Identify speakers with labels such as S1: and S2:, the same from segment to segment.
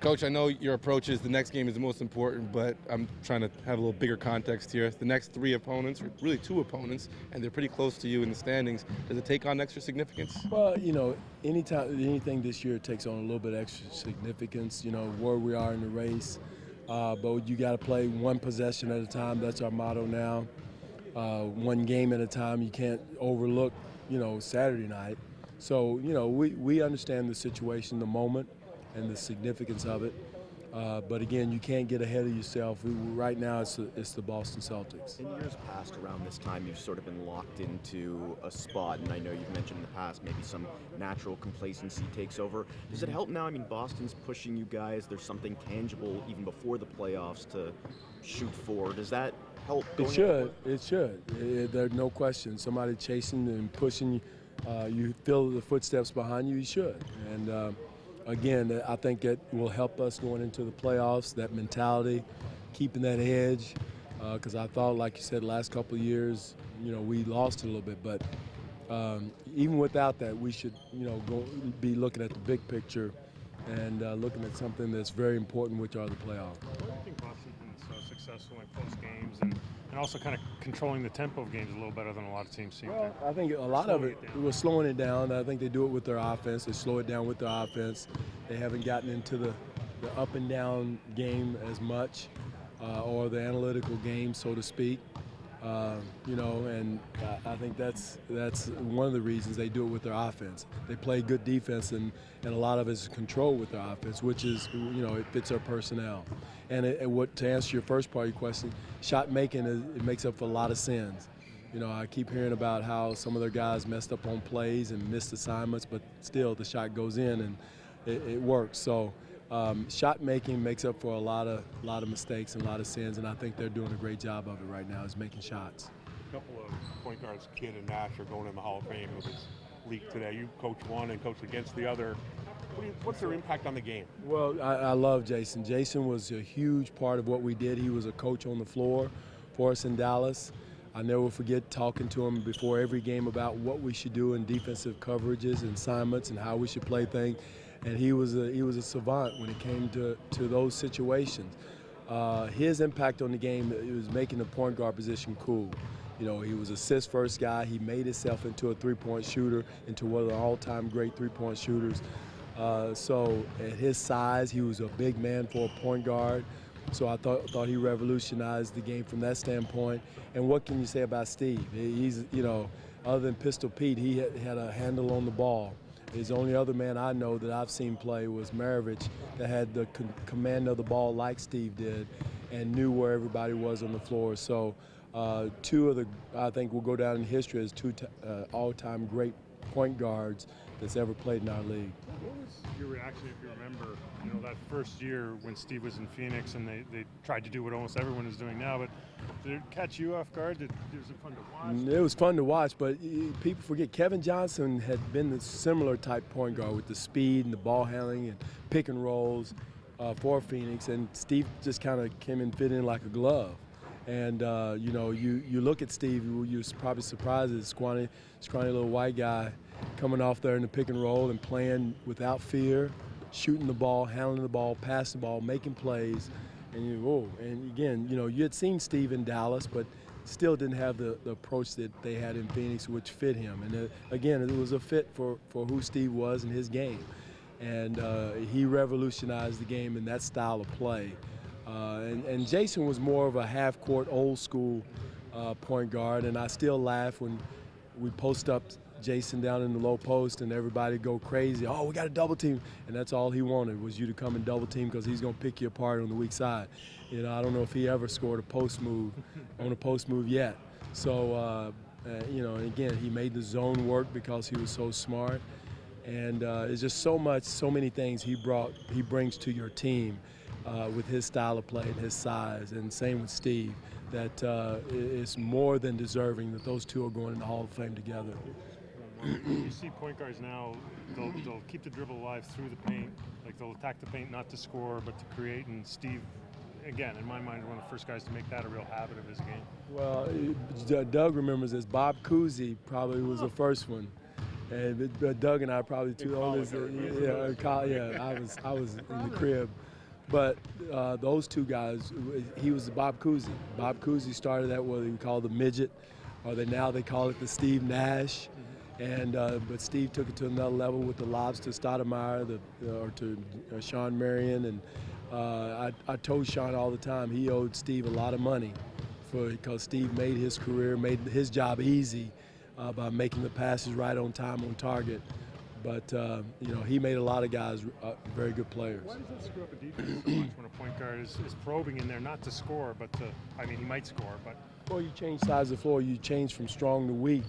S1: Coach, I know your approach is the next game is the most important, but I'm trying to have a little bigger context here. The next three opponents, or really two opponents, and they're pretty close to you in the standings. Does it take on extra significance?
S2: Well, anything this year takes on a little bit extra significance, where we are in the race. But you got to play one possession at a time. That's our motto now. One game at a time. You can't overlook, Saturday night. So, we understand the situation, the moment, and the significance of it. But again, you can't get ahead of yourself. Right now, it's the Boston Celtics.
S3: In years past, around this time, you've sort of been locked into a spot, and I know you've mentioned in the past maybe some natural complacency takes over. Does it help now? I mean, Boston's pushing you guys. There's something tangible even before the playoffs to shoot for. Does that help?
S2: It should. It should. There's no question. Somebody chasing and pushing you feel the footsteps behind you. You should. And again, I think it will help us going into the playoffs, that mentality, keeping that edge, because I thought, like you said, the last couple of years, we lost it a little bit. But even without that, we should, be looking at the big picture and looking at something that's very important, which are the playoffs.
S4: I think Boston's been so successful in close games and also kind of controlling the tempo of games a little better than a lot of teams seem to.
S2: I think a lot of it was slowing it down. I think they do it with their offense. They slow it down with their offense. They haven't gotten into the up and down game as much, or the analytical game, so to speak. And I think that's one of the reasons they do it with their offense. They play good defense, and a lot of it is control with their offense, which is, it fits their personnel. And to answer your first part of your question, shot making, it makes up for a lot of sins. I keep hearing about how some of their guys messed up on plays and missed assignments, but still the shot goes in and it works. So shot making makes up for a lot of mistakes and a lot of sins, and I think they're doing a great job of it right now, is making shots.
S4: A couple of point guards, Kidd and Nash, are going in the Hall of Fame with this league today. You coach one and coach against the other. What's their impact on the game?
S2: Well, I love Jason. Jason was a huge part of what we did. He was a coach on the floor for us in Dallas. I never forget talking to him before every game about what we should do in defensive coverages and assignments and how we should play things. And he was a savant when it came to those situations. His impact on the game, it was making the point guard position cool. He was assist first guy. He made himself into a three-point shooter, into one of the all-time great three-point shooters. So at his size, he was a big man for a point guard. So I thought he revolutionized the game from that standpoint. And what can you say about Steve? He's, other than Pistol Pete, he had a handle on the ball. His only other man I know that I've seen play was Maravich, that had the command of the ball like Steve did and knew where everybody was on the floor. So two of the, I think, will go down in history as two all-time great point guards that's ever played in our league.
S4: What was your reaction, if you remember, that first year when Steve was in Phoenix and they tried to do what almost everyone is doing now, but did it catch you off guard? Was it fun to watch?
S2: It was fun to watch, but people forget Kevin Johnson had been the similar type point guard with the speed and the ball handling and pick and rolls for Phoenix, and Steve just kind of came and fit in like a glove. And, you look at Steve, you're probably surprised at the scrawny little white guy coming off there in the pick and roll and playing without fear, shooting the ball, handling the ball, passing the ball, making plays. And again, you had seen Steve in Dallas, but still didn't have the approach that they had in Phoenix, which fit him. And again, it was a fit for who Steve was in his game. And he revolutionized the game in that style of play. And Jason was more of a half-court, old-school point guard, and I still laugh when we post up Jason down in the low post and everybody go crazy. Oh, we got a double team. And that's all he wanted, was you to come and double team, because he's going to pick you apart on the weak side. I don't know if he ever scored a post move on a post move yet. So, again, he made the zone work because he was so smart. And it's just so many things he brings to your team with his style of play and his size. And same with Steve, that it's more than deserving that those two are going in the Hall of Fame together.
S4: You see point guards now, they'll keep the dribble alive through the paint. Like, they'll attack the paint not to score but to create, and Steve, again, in my mind, one of the first guys to make that a real habit of his game.
S2: Well, Doug remembers this. Bob Cousy probably was the first one. And Doug and I are probably two oldest. I was in the crib. But those two guys, he was Bob Cousy. Bob Cousy started at what we call the midget, or now they call it the Steve Nash. And but Steve took it to another level with the lobs to Stoudemire, or to Sean Marion. And I told Sean all the time he owed Steve a lot of money because Steve made his career, made his job easy by making the passes right on time, on target. But, he made a lot of guys very good players.
S4: Why does that screw up a defense so much when a point guard is probing in there not to score, but he might score, but...
S2: Well, you change sides of the floor. You change from strong to weak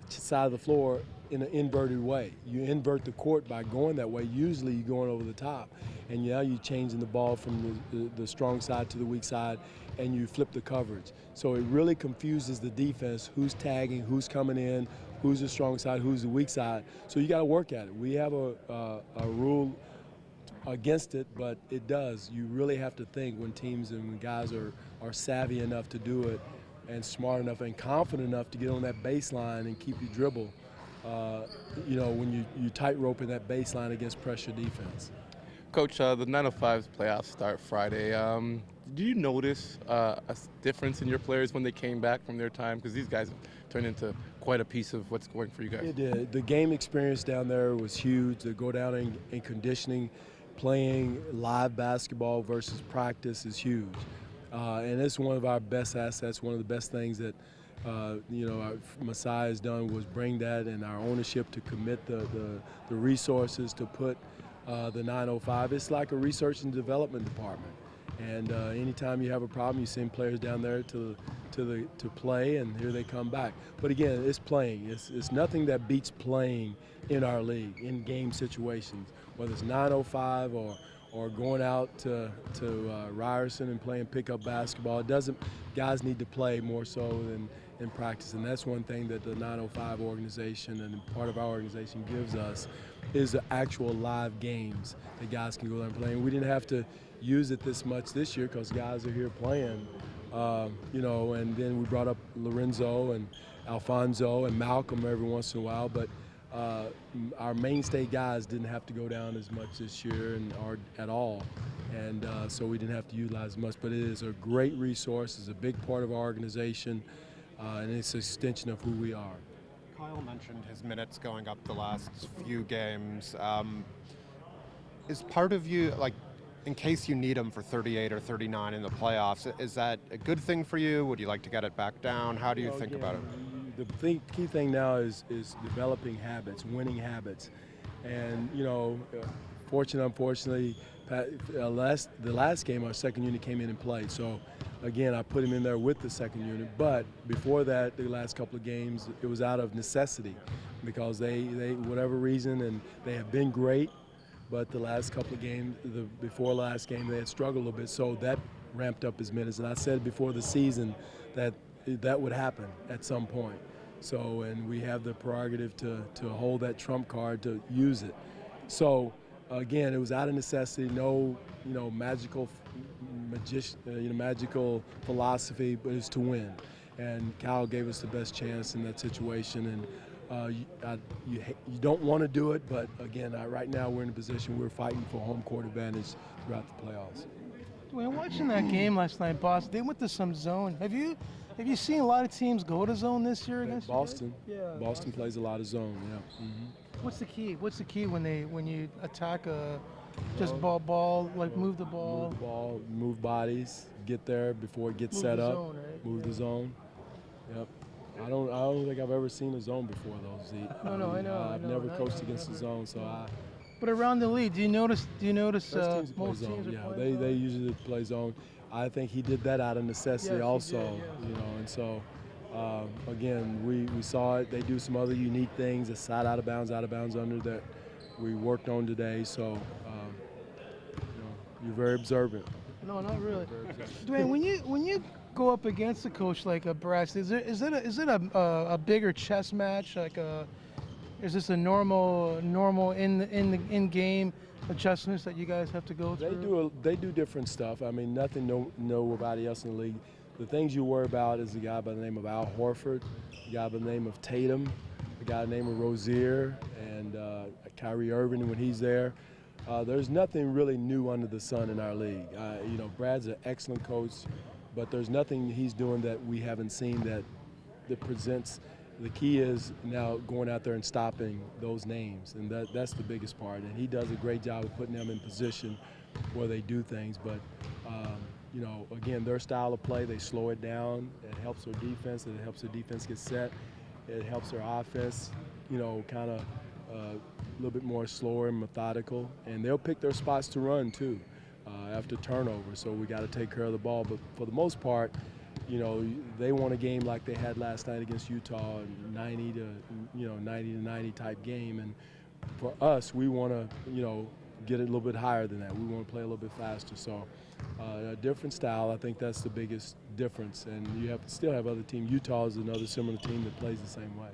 S2: side of the floor in an inverted way. You invert the court by going that way. Usually you're going over the top. And now you're changing the ball from the strong side to the weak side, and you flip the coverage. So it really confuses the defense, who's tagging, who's coming in, who's the strong side, who's the weak side. So you got to work at it. We have a rule against it, but it does. You really have to think when teams and when guys are savvy enough to do it and smart enough and confident enough to get on that baseline and keep you dribble, when you tightrope in that baseline against pressure defense.
S1: Coach, the 905 playoffs start Friday. Do you notice a difference in your players when they came back from their time? Because these guys have turned into quite a piece of what's going for you guys.
S2: It did. The game experience down there was huge. To go down in conditioning, playing live basketball versus practice is huge. And it's one of our best assets, one of the best things that Messiah has done was bring that, and our ownership to commit the resources to put the 905. It's like a research and development department. And anytime you have a problem, you send players down there to play, and here they come back. But again, it's playing. It's nothing that beats playing in our league, in game situations, whether it's 905 or going out to Ryerson and playing pickup basketball. It doesn't. Guys need to play more so than in practice, and that's one thing that the 905 organization and part of our organization gives us is the actual live games that guys can go there and play. And we didn't have to use it this much this year because guys are here playing, and then we brought up Lorenzo and Alfonso and Malcolm every once in a while, but our mainstay guys didn't have to go down as much this year or at all, and so we didn't have to utilize as much. But it is a great resource. It's a big part of our organization, and it's an extension of who we are.
S5: Kyle mentioned his minutes going up the last few games. Is part of you, like, in case you need him for 38 or 39 in the playoffs, is that a good thing for you? Would you like to get it back down? How do you think about it?
S2: The key thing now is developing habits, winning habits. And, unfortunately, the last game, our second unit came in and played. So, again, I put him in there with the second unit. But before that, the last couple of games, it was out of necessity because they whatever reason, and they have been great. But the last couple of games, before last game, they had struggled a little bit, so that ramped up his minutes. And I said before the season that would happen at some point. So, and we have the prerogative to hold that trump card, to use it. So, again, it was out of necessity, no, magical philosophy, but it's to win. And Kyle gave us the best chance in that situation. And you don't want to do it, but again, right now we're in a position we're fighting for home court advantage throughout the playoffs.
S6: Dwane, watching that game last night, Boston, they went to some zone. Have you seen a lot of teams go to zone this year against
S2: Boston?
S6: Yeah.
S2: Boston plays a lot of zone. Yeah. Mm-hmm.
S6: What's the key? What's the key when you attack ball, move the ball?
S2: Move the ball, move bodies, get there before it gets set up. Zone, right? Move the zone. Yep. I don't think I've ever seen a zone before, though, Zeke.
S6: No, I know.
S2: I've never coached against the zone, so
S6: But around the league, do you notice
S2: most
S6: most
S2: teams
S6: are
S2: playing zone? They usually play zone. I think he did that out of necessity also, and so again, we saw it. They do some other unique things, a side out of bounds, under that we worked on today. So you're very observant.
S6: No, not really. Dwane, when you go up against a coach like a Brass, is it a bigger chess match? Is this a normal in game adjustments that you guys have to go through?
S2: They do different stuff. I mean, nobody else in the league. The things you worry about is a guy by the name of Al Horford, a guy by the name of Tatum, a guy named Rozier and Kyrie Irving when he's there. There's nothing really new under the sun in our league. You know, Brad's an excellent coach, but there's nothing he's doing that we haven't seen that presents. The key is now going out there and stopping those names, and that's the biggest part. And he does a great job of putting them in position where they do things. But you know, again, their style of play, they slow it down. It helps their defense. It helps their defense get set. It helps their offense, you know, kind of a little bit more slower and methodical. And they'll pick their spots to run too after turnover. So we got to take care of the ball. But for the most part, you know, they won a game like they had last night against Utah, 90 to 90 type game. And for us, we want to, you know, get it a little bit higher than that. We want to play a little bit faster. So a different style, I think that's the biggest difference. And you still have other teams. Utah is another similar team that plays the same way.